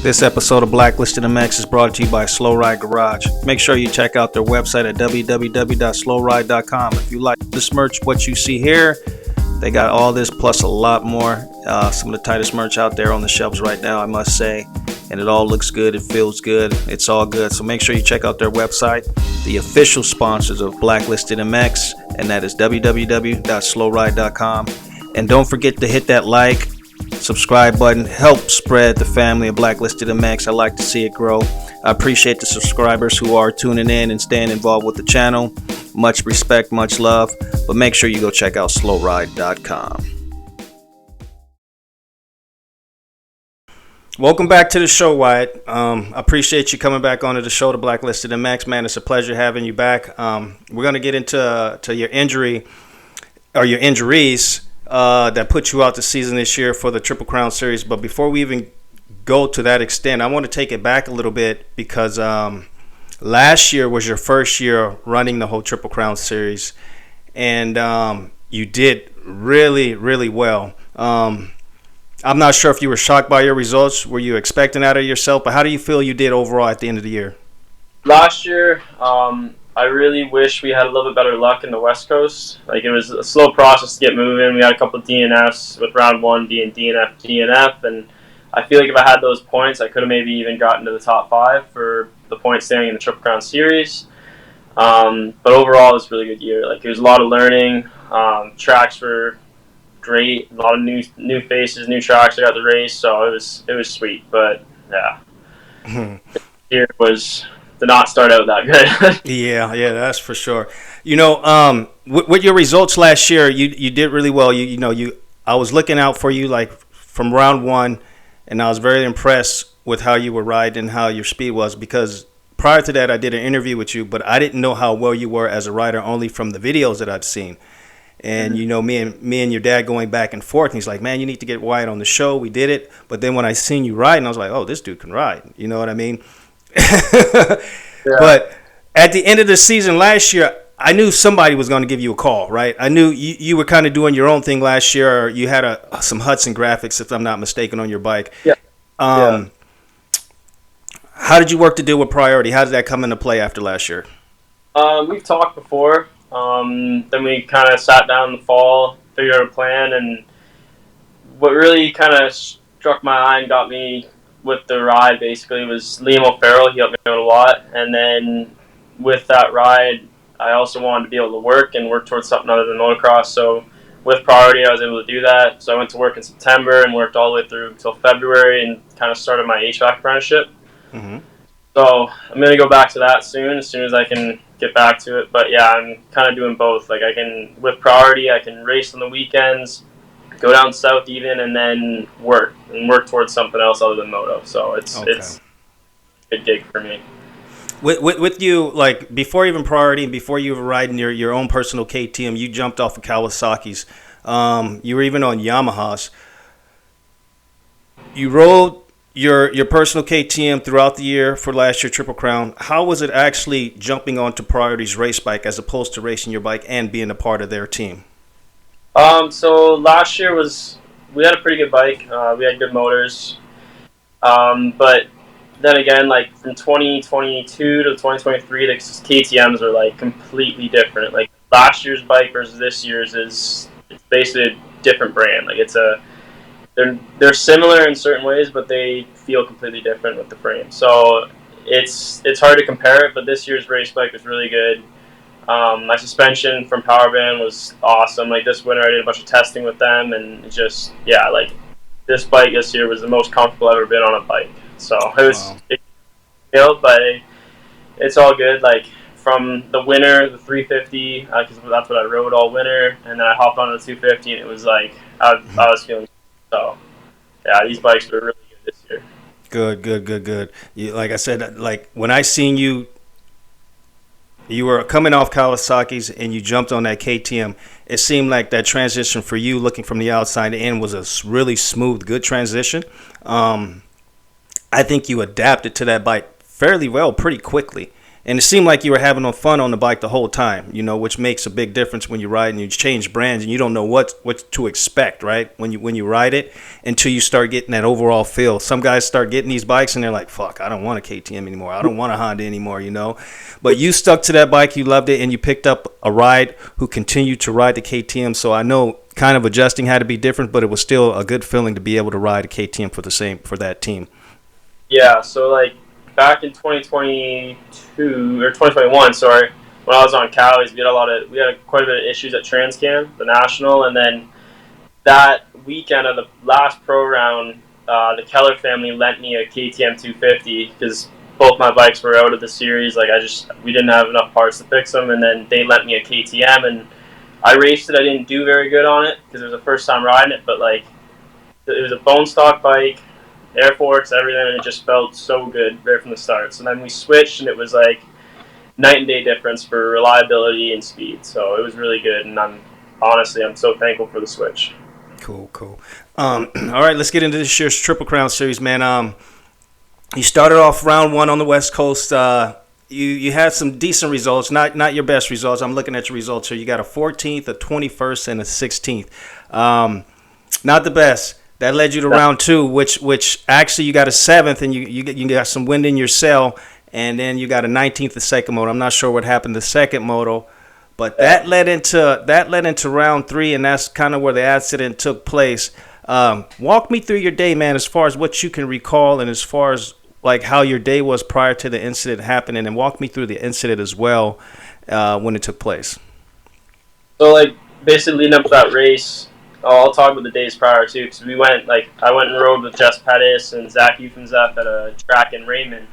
This episode of BlackListed Mx is brought to you by Slow Ride Garage. Make sure you check out their website at www.slowride.com. If you like this merch, what you see here, they got all this plus a lot more. Some of the tightest merch out there on the shelves right now, I must say. And it all looks good. It feels good. It's all good. So make sure you check out their website, the official sponsors of BlackListed Mx, and that is www.slowride.com. And don't forget to hit that like, subscribe button. Help spread the family of BlackListed Mx. I like to see it grow. I appreciate the subscribers who are tuning in and staying involved with the channel. Much respect, much love. But make sure you go check out slowride.com. Welcome back to the show, Wyatt. I appreciate you coming back onto the show, the BlackListed Mx. Man, it's a pleasure having you back. We're going to get into your injury or your injuries that put you out the season this year for the Triple Crown Series. But before we even go to that extent, I want to take it back a little bit because last year was your first year running the whole Triple Crown Series, and you did really, really well. I'm not sure if you were shocked by your results. Were you expecting that of yourself? But how do you feel you did overall at the end of the year? Last year, I really wish we had a little bit better luck in the West Coast. Like, it was a slow process to get moving. We had a couple of DNFs, with round one being DNF, and I feel like if I had those points, I could have maybe even gotten to the top 5 for the point standing in the Triple Crown Series. But overall, it was a really good year. Like, it was a lot of learning. Tracks were great. A lot of new faces, new tracks I got to race, so it was sweet. But yeah, this year did not start out that good. yeah, that's for sure. You know, with your results last year, you did really well. I was looking out for you like from round one, and I was very impressed with how you were riding and how your speed was, because prior to that I did an interview with you, but I didn't know how well you were as a rider only from the videos that I'd seen. And, you know, me and your dad going back and forth, and he's like, man, you need to get Wyatt on the show. We did it. But then when I seen you riding, I was like, oh, this dude can ride. You know what I mean? Yeah. But at the end of the season last year, I knew somebody was going to give you a call, right? I knew you were kind of doing your own thing last year. Or you had some Hudson graphics, if I'm not mistaken, on your bike. Yeah. How did you work to deal with priority? How did that come into play after last year? We've talked before. Then we kind of sat down in the fall, figured out a plan, and what really kind of struck my eye and got me with the ride basically was Liam O'Farrell. He helped me out a lot, and then with that ride, I also wanted to be able to work towards something other than motocross. So with priority, I was able to do that. So I went to work in September and worked all the way through until February and kind of started my HVAC apprenticeship. Mm-hmm. So I'm going to go back to that as soon as I can get back to it. But yeah, I'm kind of doing both. Like, with priority, I can race on the weekends, go down south even, and then work towards something else other than moto. So it's a good gig for me. With you, like, before even priority and before you were riding your own personal KTM, you jumped off of Kawasaki's. You were even on Yamaha's. You rode your personal KTM throughout the year for last year Triple Crown. How was it actually jumping onto Priority's race bike as opposed to racing your bike and being a part of their team? So last year we had a pretty good bike. We had good motors. But then again, like from 2022 to 2023, the KTMs are like completely different. Like last year's bike versus this year's it's basically a different brand. Like they're similar in certain ways, but they feel completely different with the frame. So it's hard to compare it, but this year's race bike was really good. My suspension from Powerband was awesome. Like this winter, I did a bunch of testing with them, and like this bike this year was the most comfortable I've ever been on a bike. So but it's all good. Like from the winter, the 350, because that's what I rode all winter, and then I hopped on the 250, and it was like I was feeling. So, yeah, these bikes were really good this year. Good. Like I said, like when I seen you were coming off Kawasaki's and you jumped on that KTM. It seemed like that transition for you, looking from the outside in, was a really smooth, good transition. I think you adapted to that bike fairly well, pretty quickly. And it seemed like you were having fun on the bike the whole time, which makes a big difference when you ride and you change brands and you don't know what to expect, right? When you ride it until you start getting that overall feel. Some guys start getting these bikes and they're like, fuck, I don't want a KTM anymore. I don't want a Honda anymore. But you stuck to that bike, you loved it, and you picked up a ride who continued to ride the KTM. So I know kind of adjusting had to be different, but it was still a good feeling to be able to ride a KTM for that team. Yeah, so like back in 2022 or 2021, sorry, when I was on Cowie's, we had quite a bit of issues at Transcam, the national, and then that weekend of the last pro round, the Keller family lent me a KTM 250 because both my bikes were out of the series. Like we didn't have enough parts to fix them, and then they lent me a KTM, and I raced it. I didn't do very good on it because it was the first time riding it, but like it was a bone stock bike, air forks, everything, and it just felt so good right from the start. So then we switched, and it was like night and day difference for reliability and speed. So it was really good, and I'm so thankful for the switch. Cool. All right, let's get into this year's Triple Crown Series, man. You started off round one on the West Coast. You had some decent results, not your best results. I'm looking at your results here. You got a 14th, a 21st, and a 16th. Not the best. That led you to round two, which actually you got a 7th, and you got some wind in your sail, and then you got a 19th the second moto. I'm not sure what happened the second moto, but that led into round three, and that's kind of where the accident took place. Walk me through your day, man, as far as what you can recall, and as far as like how your day was prior to the incident happening, and walk me through the incident as well when it took place. So like basically leading up to that race, I'll talk about the days prior too, because I went and rode with Jess Pettis and Zach Eufenzef at a track in Raymond,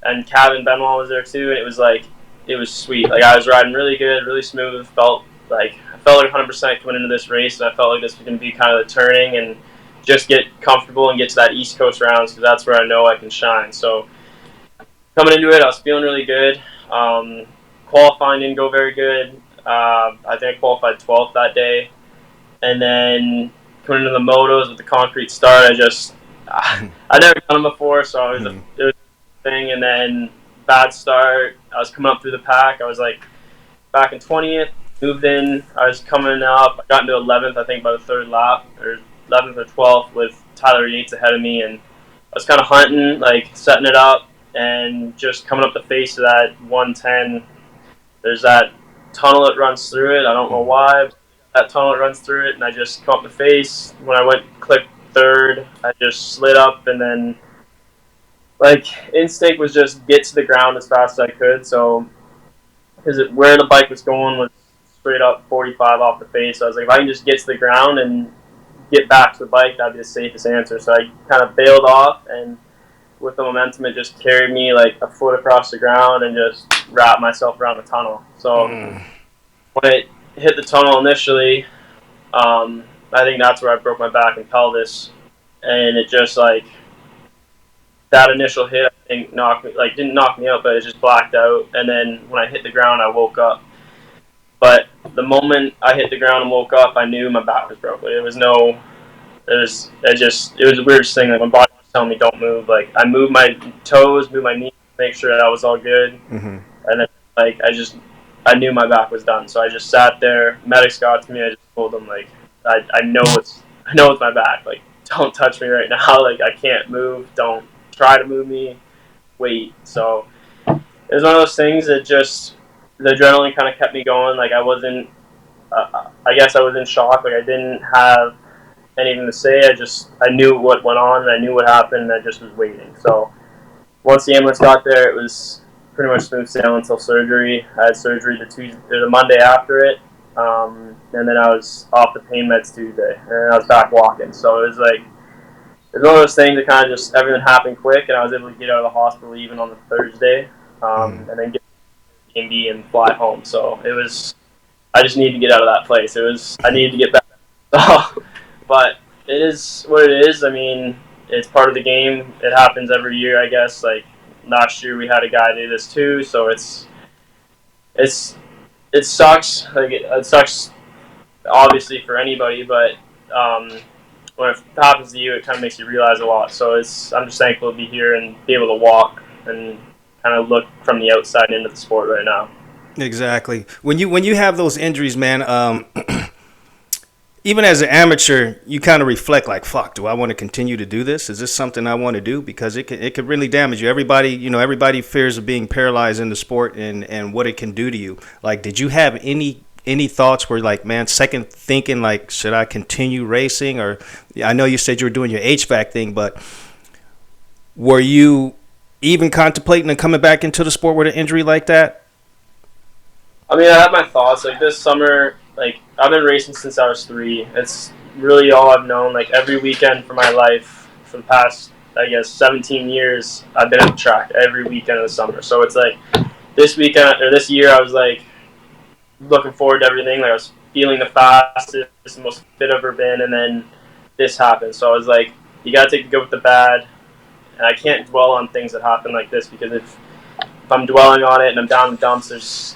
and Kevin Benoit was there too, and it was sweet. Like I was riding really good, really smooth. I felt like 100% coming into this race, and I felt like this was going to be kind of the turning and just get comfortable and get to that East Coast rounds because that's where I know I can shine. So coming into it, I was feeling really good. Qualifying didn't go very good. I think I qualified 12th that day, and then coming into the motos with the concrete start, I'd never done them before, so it was a thing. And then bad start. I was coming up through the pack. I was like back in 20th. Moved in. I was coming up. I got into 11th, I think, by the third lap, or 11th or 12th, with Tyler Yates ahead of me, and I was kind of hunting, like setting it up, and just coming up the face of that 110. There's that tunnel that runs through it. I don't know why. That tunnel that runs through it, and I just come up the face. When I went click third, I just slid up, and then like instinct was just get to the ground as fast as I could. So because where the bike was going was straight up 45 off the face. So I was like, if I can just get to the ground and get back to the bike, that'd be the safest answer. So I kind of bailed off, and with the momentum, it just carried me like a foot across the ground and just wrapped myself around the tunnel. So when it hit the tunnel initially, I think that's where I broke my back and pelvis, and it just like that initial hit, I think didn't knock me out, but it just blacked out. And then when I hit the ground, I woke up. But the moment I hit the ground and woke up, I knew my back was broken. It was the weirdest thing. Like my body was telling me don't move. Like I moved my toes, moved my knees, make sure that I was all good. And then like I knew my back was done. So I just sat there. Medics got to me. I just told them like I know it's my back. Like don't touch me right now. Like I can't move. Don't try to move me. Wait. So it was one of those things that just the adrenaline kind of kept me going. Like I wasn't. I guess I was in shock. Like I didn't have anything to say. I knew what went on, and I knew what happened, and I just was waiting. So once the ambulance got there, it was pretty much smooth sailing until surgery. I had surgery the Monday after it, and then I was off the pain meds Tuesday, and I was back walking. So it was like one of those things that kind of just everything happened quick, and I was able to get out of the hospital even on the Thursday, and then get to Indy and fly home. So it was. I just needed to get out of that place. I needed to get back. So, but it is what it is. I mean, it's part of the game. It happens every year, I guess. Like last year, we had a guy do this too. So it sucks. Like it sucks, obviously for anybody. But when it happens to you, it kind of makes you realize a lot. So I'm just thankful to be here and be able to walk and kind of look from the outside into the sport right now. Exactly. When you have those injuries, man, even as an amateur, you kind of reflect like, fuck, do I want to continue to do this? Is this something I want to do? Because it could really damage you. Everybody fears of being paralyzed in the sport and what it can do to you. Like, did you have any thoughts where, like, man, second thinking, like, should I continue racing? Or I know you said you were doing your HVAC thing, but were you even contemplating on coming back into the sport with an injury like that? I mean, I have my thoughts. Like, this summer, like, I've been racing since I was 3. It's really all I've known. Like, every weekend for my life for the past, I guess, 17 years, I've been at the track every weekend of the summer. So it's like this weekend or this year, I was like looking forward to everything. Like, I was feeling the fastest, the most fit I've ever been, and then this happened. So I was like, you got to take the good with the bad. And I can't dwell on things that happen like this, because if I'm dwelling on it and I'm down in the dumps,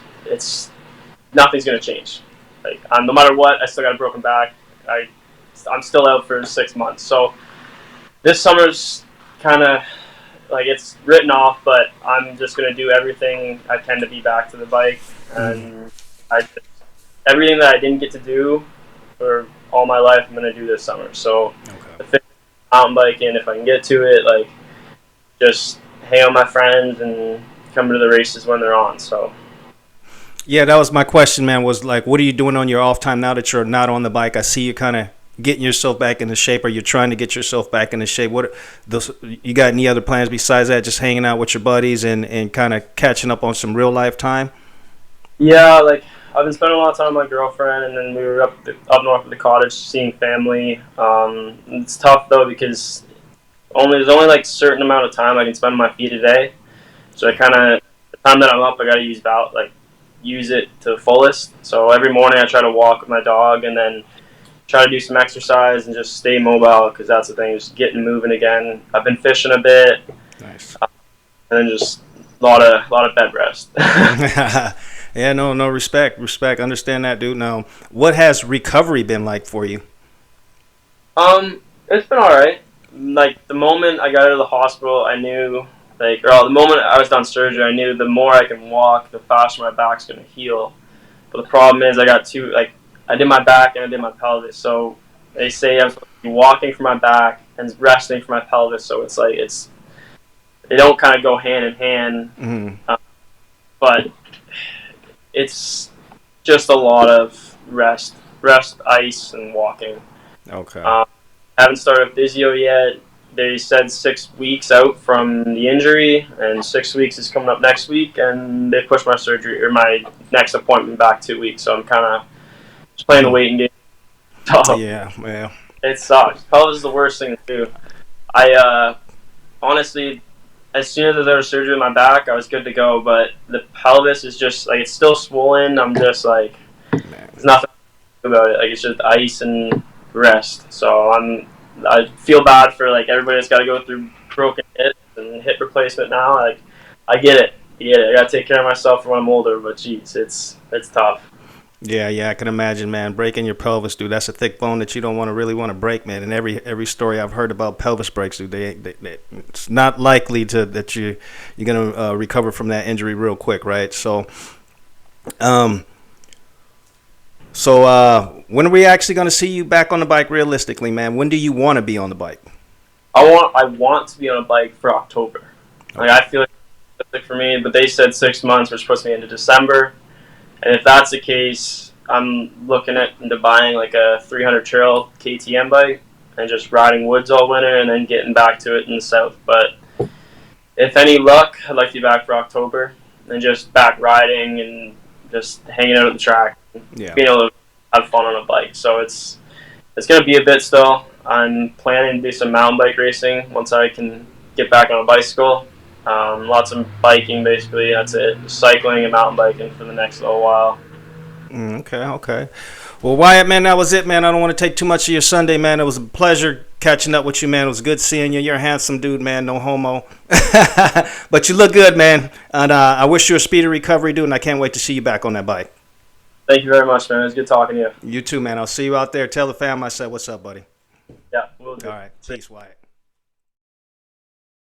nothing's gonna change. Like, no matter what, I still got a broken back. I'm still out for 6 months. So this summer's kind of like, it's written off, but I'm just gonna do everything I can to be back to the bike, and everything that I didn't get to do for all my life, I'm gonna do this summer. So the mountain biking, if I can get to it, like, just hang out with my friends and come to the races when they're on. So yeah, that was my question, man, was like, what are you doing on your off time now that you're not on the bike? I see you kind of getting yourself back into shape, or you're trying to get yourself back into shape. You got any other plans besides that, just hanging out with your buddies and kind of catching up on some real life time? Yeah, like, I've been spending a lot of time with my girlfriend, and then we were up north of the cottage seeing family. It's tough, though, because there's only like a certain amount of time I can spend on my feet a day. So I kind of, the time that I'm up, I got to use it to the fullest. So every morning I try to walk with my dog, and then try to do some exercise and just stay mobile, because that's the thing, just getting moving again. I've been fishing a bit. Nice. And then just a lot of bed rest. Yeah, no, respect. Understand that, dude. Now, what has recovery been like for you? It's been all right. Like, the moment I got out of the hospital, I knew, like, or the moment I was done surgery, I knew the more I can walk, the faster my back's going to heal. But the problem is, I did my back and I did my pelvis. So they say I'm supposed to be walking for my back and resting for my pelvis. So it's like, they don't kind of go hand in hand. Mm-hmm. But it's just a lot of rest, ice, and walking. Okay. Haven't started physio yet. They said 6 weeks out from the injury, and 6 weeks is coming up next week, and they pushed my surgery or my next appointment back 2 weeks. So I'm kind of just playing the waiting game. So Yeah. It sucks. Pelvis is the worst thing to do. I honestly, as soon as I was out of surgery with my back, I was good to go. But the pelvis is just like, it's still swollen. I'm just like, there's nothing about it. Like, it's just ice and rest. So I feel bad for, like, everybody that's got to go through broken hips and hip replacement now. Like, I get it. I got to take care of myself when I'm older. But geez, it's tough. Yeah, I can imagine, man. Breaking your pelvis, dude, that's a thick bone that you don't really want to break, man. And every story I've heard about pelvis breaks, dude, it's not likely that you're gonna recover from that injury real quick, right? So, when are we actually gonna see you back on the bike? Realistically, man, when do you want to be on the bike? I want to be on a bike for October. Okay. Like, I feel like it's for me, but they said 6 months, which puts me into December. And if that's the case, I'm looking into buying like a 300 trail KTM bike and just riding woods all winter, and then getting back to it in the south. But if any luck, I'd like to be back for October and just back riding and just hanging out at the track, being able to have fun on a bike. So it's going to be a bit still. I'm planning to do some mountain bike racing once I can get back on a bicycle. Lots of biking, basically. That's it. Just cycling and mountain biking for the next little while. Okay. Well, Wyatt, man, that was it, man. I don't want to take too much of your Sunday, man. It was a pleasure catching up with you, man. It was good seeing you. You're a handsome dude, man. No homo. But you look good, man. And I wish you a speedy recovery, dude, and I can't wait to see you back on that bike. Thank you very much, man. It was good talking to you. You too, man. I'll see you out there. Tell the fam I said what's up, buddy. Yeah, we'll do. All right. Peace, Wyatt.